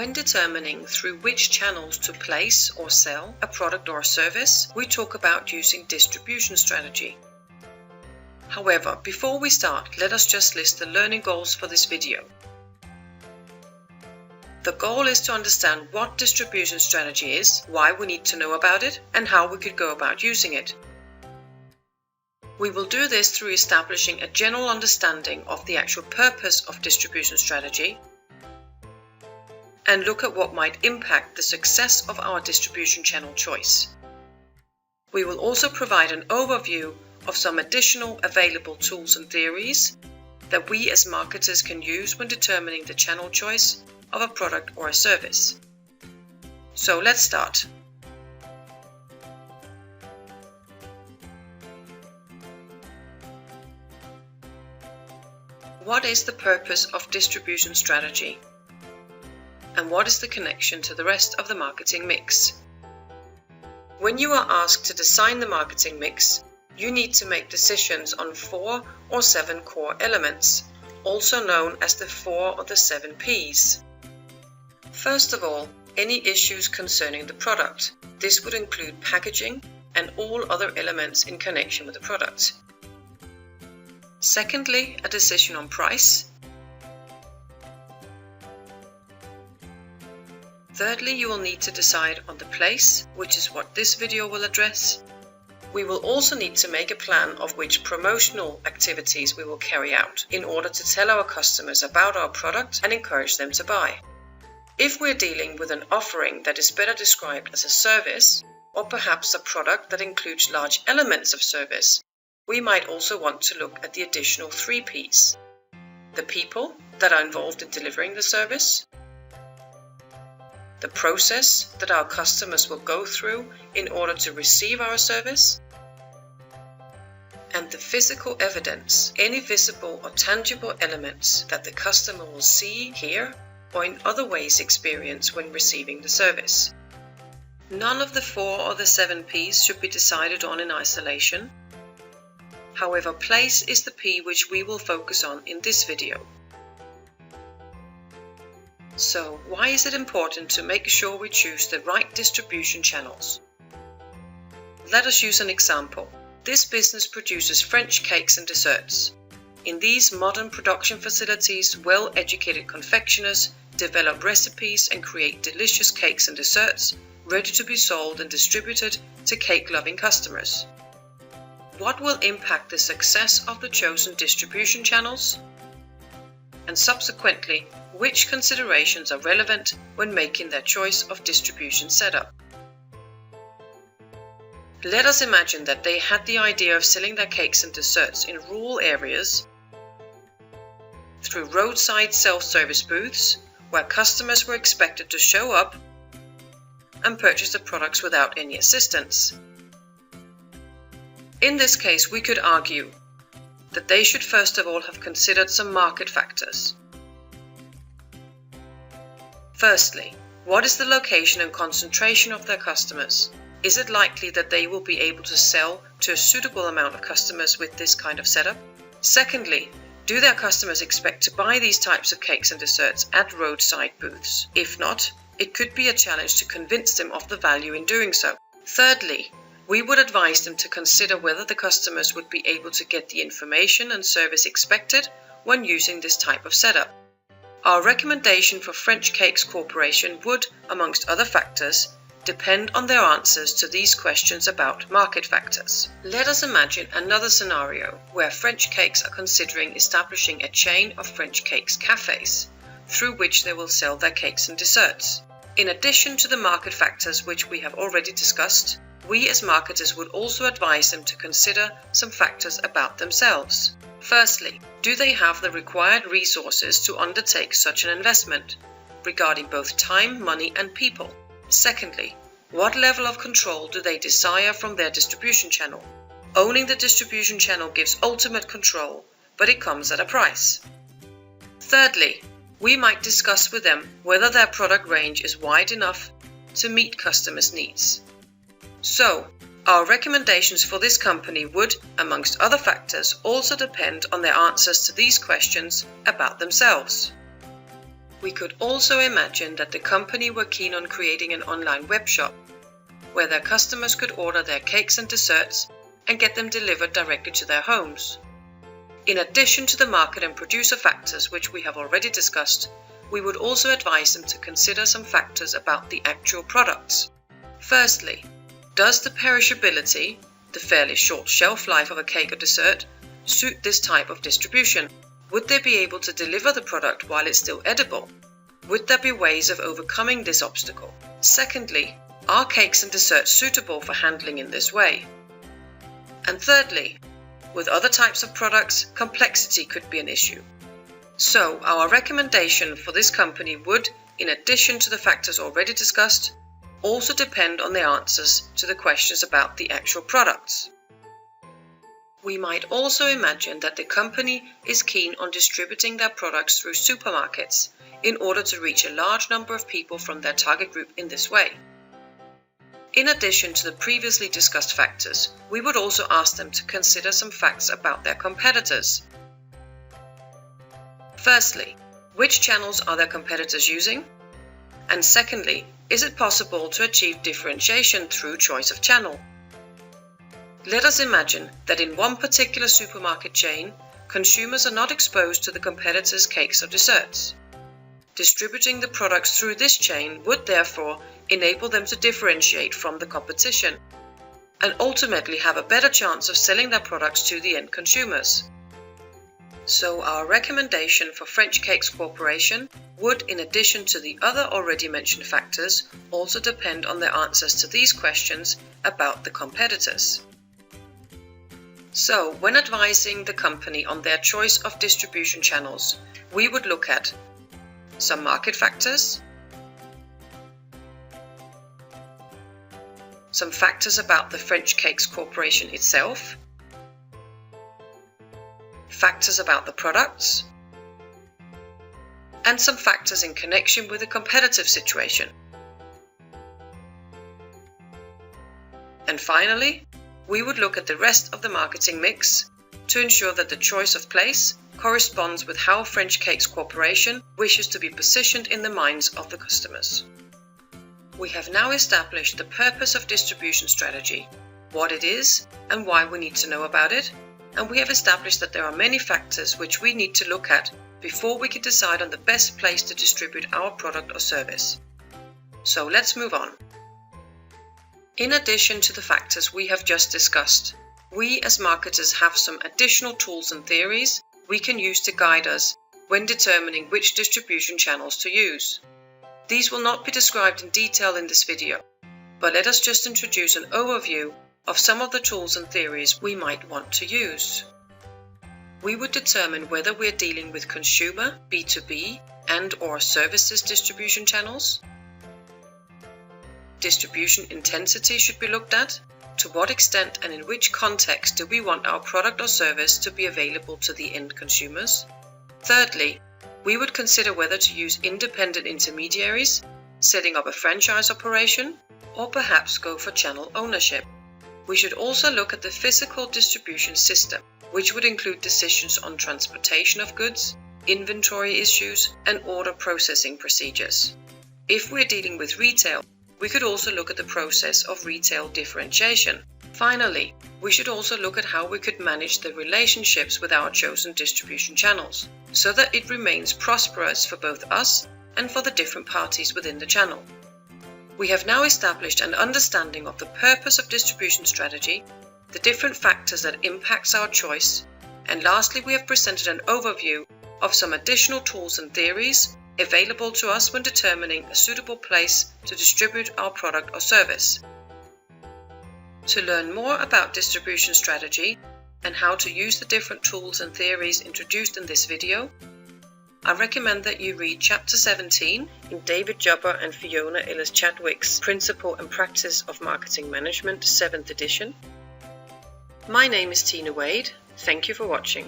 When determining through which channels to place or sell a product or a service, we talk about using distribution strategy. However, before we start, let us just list the learning goals for this video. The goal is to understand what distribution strategy is, why we need to know about it, and how we could go about using it. We will do this through establishing a general understanding of the actual purpose of distribution strategy and look at what might impact the success of our distribution channel choice. We will also provide an overview of some additional available tools and theories that we as marketers can use when determining the channel choice of a product or a service. So let's start. What is the purpose of distribution strategy? And what is the connection to the rest of the marketing mix? When you are asked to design the marketing mix, you need to make decisions on 4 or 7 core elements, also known as the 4 or the 7 Ps. First of all, any issues concerning the product. This would include packaging and all other elements in connection with the product. Secondly, a decision on price. Thirdly, you will need to decide on the place, which is what this video will address. We will also need to make a plan of which promotional activities we will carry out in order to tell our customers about our product and encourage them to buy. If we're dealing with an offering that is better described as a service, or perhaps a product that includes large elements of service, we might also want to look at the additional 3 Ps. The people that are involved in delivering the service, the process that our customers will go through in order to receive our service, and the physical evidence, any visible or tangible elements that the customer will see, hear, or in other ways experience when receiving the service. None of the 4 or the 7 Ps should be decided on in isolation. However, place is the P which we will focus on in this video. So, why is it important to make sure we choose the right distribution channels? Let us use an example. This business produces French cakes and desserts. In these modern production facilities, well-educated confectioners develop recipes and create delicious cakes and desserts ready to be sold and distributed to cake-loving customers. What will impact the success of the chosen distribution channels? And subsequently, which considerations are relevant when making their choice of distribution setup? Let us imagine that they had the idea of selling their cakes and desserts in rural areas through roadside self-service booths where customers were expected to show up and purchase the products without any assistance. In this case, we could argue that they should first of all have considered some market factors. Firstly, what is the location and concentration of their customers? Is it likely that they will be able to sell to a suitable amount of customers with this kind of setup? Secondly, do their customers expect to buy these types of cakes and desserts at roadside booths? If not, it could be a challenge to convince them of the value in doing so. Thirdly, we would advise them to consider whether the customers would be able to get the information and service expected when using this type of setup. Our recommendation for French Cakes Corporation would, amongst other factors, depend on their answers to these questions about market factors. Let us imagine another scenario where French Cakes are considering establishing a chain of French Cakes cafes, through which they will sell their cakes and desserts. In addition to the market factors which we have already discussed, we as marketers would also advise them to consider some factors about themselves. Firstly, do they have the required resources to undertake such an investment, regarding both time, money, and people? Secondly, what level of control do they desire from their distribution channel? Owning the distribution channel gives ultimate control, but it comes at a price. Thirdly, we might discuss with them whether their product range is wide enough to meet customers' needs. So, our recommendations for this company would, amongst other factors, also depend on their answers to these questions about themselves. We could also imagine that the company were keen on creating an online web shop where their customers could order their cakes and desserts and get them delivered directly to their homes. In addition to the market and producer factors which we have already discussed, we would also advise them to consider some factors about the actual products. Firstly, does the perishability, the fairly short shelf life of a cake or dessert, suit this type of distribution? Would they be able to deliver the product while it's still edible? Would there be ways of overcoming this obstacle? Secondly, are cakes and desserts suitable for handling in this way? And thirdly, with other types of products, complexity could be an issue. So our recommendation for this company would, in addition to the factors already discussed, also depend on the answers to the questions about the actual products. We might also imagine that the company is keen on distributing their products through supermarkets in order to reach a large number of people from their target group in this way. In addition to the previously discussed factors, we would also ask them to consider some facts about their competitors. Firstly, which channels are their competitors using? And secondly, is it possible to achieve differentiation through choice of channel? Let us imagine that in one particular supermarket chain, consumers are not exposed to the competitors' cakes or desserts. Distributing the products through this chain would therefore enable them to differentiate from the competition and ultimately have a better chance of selling their products to the end consumers. So our recommendation for French Cakes Corporation would, in addition to the other already mentioned factors, also depend on their answers to these questions about the competitors. So, when advising the company on their choice of distribution channels, we would look at some market factors, some factors about the French Cakes Corporation itself, factors about the products, and some factors in connection with the competitive situation. And finally, we would look at the rest of the marketing mix to ensure that the choice of place corresponds with how French Cakes Corporation wishes to be positioned in the minds of the customers. We have now established the purpose of distribution strategy, what it is and why we need to know about it, and we have established that there are many factors which we need to look at before we can decide on the best place to distribute our product or service. So let's move on. In addition to the factors we have just discussed, we as marketers have some additional tools and theories we can use to guide us when determining which distribution channels to use. These will not be described in detail in this video, but let us just introduce an overview of some of the tools and theories we might want to use. We would determine whether we are dealing with consumer, B2B, and/or services distribution channels. Distribution intensity should be looked at. To what extent and in which context do we want our product or service to be available to the end consumers? Thirdly, we would consider whether to use independent intermediaries, setting up a franchise operation, or perhaps go for channel ownership. We should also look at the physical distribution system, which would include decisions on transportation of goods, inventory issues, and order processing procedures. If we're dealing with retail, we could also look at the process of retail differentiation. Finally, we should also look at how we could manage the relationships with our chosen distribution channels, so that it remains prosperous for both us and for the different parties within the channel. We have now established an understanding of the purpose of distribution strategy, the different factors that impacts our choice, and lastly we have presented an overview of some additional tools and theories available to us when determining a suitable place to distribute our product or service. To learn more about distribution strategy and how to use the different tools and theories introduced in this video, I recommend that you read Chapter 17 in David Jubber and Fiona Ellis-Chadwick's Principle and Practice of Marketing Management, 7th edition. My name is Tina Wade. Thank you for watching.